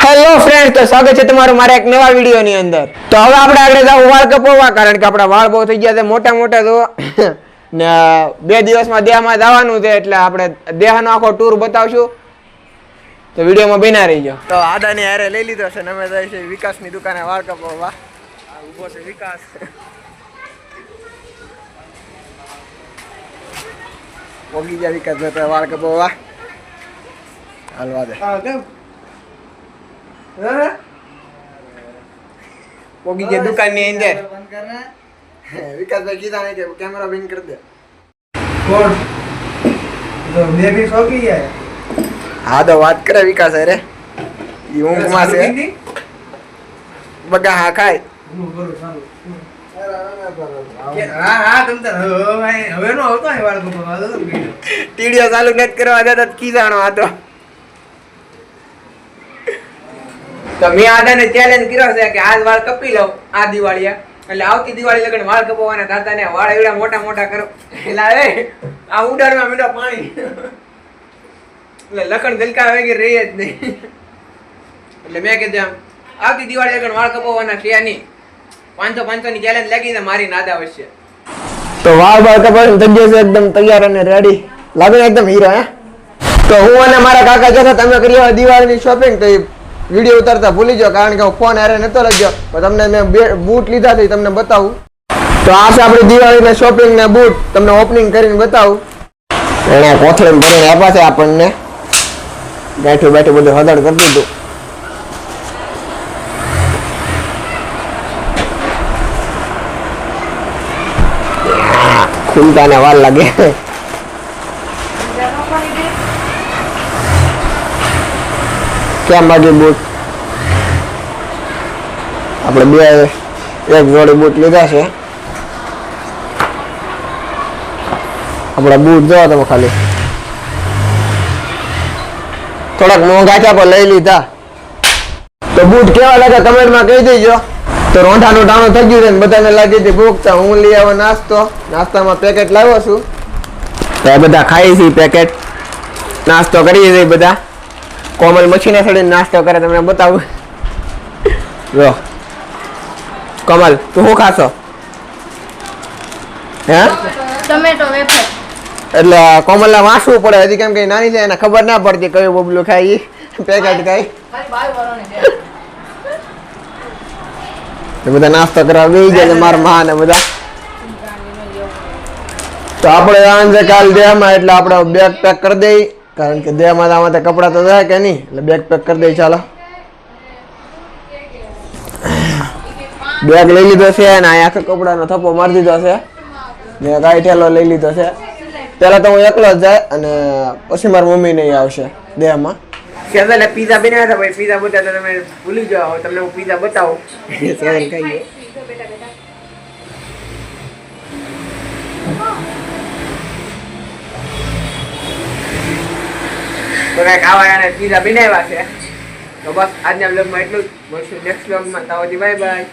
Hello friend, તો સ્વાગત છે તમારું મારા એક નવા વિડીયો ની અંદર। તો હવે આપણે આગળ જાવ વાળ કપાવવા, કારણ કે આપણા વાળ બહુ થઈ ગયા છે મોટા મોટા। તો ને 2 દિવસમાં દેહમાં જવાનું છે, એટલે આપણે દેહનો આખો ટૂર બતાવશું। તો વિડીયોમાં બિના રહીજો। તો આદાની હારે લઈ લીધો છે, અમે જાય છે વિકાસની દુકાને વાળ કપાવવા। આ ઊભો છે વિકાસ। પોગી ગયા વિકાસ ને વાળ કપાવવા। હાલવા દે। પોગી ગયા દુકાનની અંદર। વિકાસભાઈ કીધા ને કે કેમેરા બંધ કરી દે। કોણ તો બેબી સોકી જાય। હા તો વાત કરે વિકાસ અરે ઈ ઊંઘમાં છે બગા હા ખાય હા હા તમ તાર હવે નો આવતો હે વાળ કપાવા તો ટીડીઓ ચાલુ નથી કરવા દેતા કીજાણો હતો। તો મેં આદાને ચેલેન્જ કર્યો છે કે આજ વાળ કપી લઉં આ દિવાળીએ, એટલે આવતી દિવાળી લગન વાળ કપાવવાના દાદાને વાળ એવડા મોટા મોટા કરો। એટલે એ આ ઉડાડમાં મીઠા પાણી એટલે લખણ ગલકા વગેરે રહી જ નહીં। એટલે મેં કીધું આમ આવતી દિવાળી લગન વાળ કપાવવાના છે નહીં, 500 ની ચેલેન્જ લાગી છે મારી નાદા વચ્ચે। તો વાળ કપાવવાનું થઈ ગયો છે એકદમ તૈયાર અને રેડી, લાગે એકદમ હીરો હે। તો હું અને મારા કાકા જતા તમે કરી દિવાળીની શોપિંગ, તો વિડીયો ઉતારતા ભૂલી જાઓ, કારણ કે હું ફોન હારે નતો લઈ તો તમને મેં બૂટ લીધા છે તમને બતાવું। તો આ છે આપણી દિવાળીના શોપિંગ ના બૂટ, તમને ઓપનિંગ કરીને બતાવું। એને કોથળીમાં ભરીને આપ્યા છે આપણને, ગાંઠું બાઠું બધું હદડ કરી દીધું। ખુલતા ને વાર લાગે। કેમ બાકી બૂટ આપણે બે એક જોડી બૂટ લીધા છે। આપણા બૂટ જોવા તમે ખાલી થોડાક મોંઘા છે પણ લઈ લીધા। તો બૂટ કેવા લાગે કમેન્ટમાં કહી દેજો। તો રોંઢાનું ટાણું થઈ ગયું છે ને બધાને લાગી હતી ભૂખ, તો હું લઈ આવ્યો નાસ્તામાં પેકેટ લાવ્યો છું। તો એ બધા ખાઈ છે પેકેટ, નાસ્તો કરીએ છીએ બધા। કોમલ મચ્છીને છોડીને નાસ્તો કરે તમને બતાવું। જો કોમલ તું શું ખાશો? હે ટમેટો વેફર। એટલે કોમલને વાંચવું પડે હજી, કેમ કે નાની છે એને ખબર ના પડતી કયું બબલું ખાય ઈ પેકેટ ખાય। બધા નાસ્તો કરવા બેસી જાય મારા માં ને બધા। તો આપણે આંજે કાલ દેહમાં, એટલે આપણે બેગ પેક કરી દઈ, કારણ કે દેહમાં આમાં તો કપડા તો જાય કે નહીં, એટલે બેગ પેક કરી દઈ। ચાલો બેગ લઈ લીધો છે અને આ આખા કપડાનો થપ્પો મારી દીધો છે ને કાંઈ ઠેલો લઈ લીધો છે। પહેલા તો હું એકલો જ જાય અને પછી મારી મમ્મી નહીં આવશે દેહમાં। સેઝલે પીઝા બનાવ્યા હતા, ભાઈ પીઝા બતાવતા તમે ભૂલી જાઓ, તમને હું પીઝા બતાવું। સેઝલ ખાઈએ તો કાંઈક આવા અને પીઝા બનાવ્યા છે। તો બસ આજના બ્લોગમાં એટલું જ, મળશું નેક્સ્ટ બ્લોગમાં। તાવથી બાય બાય।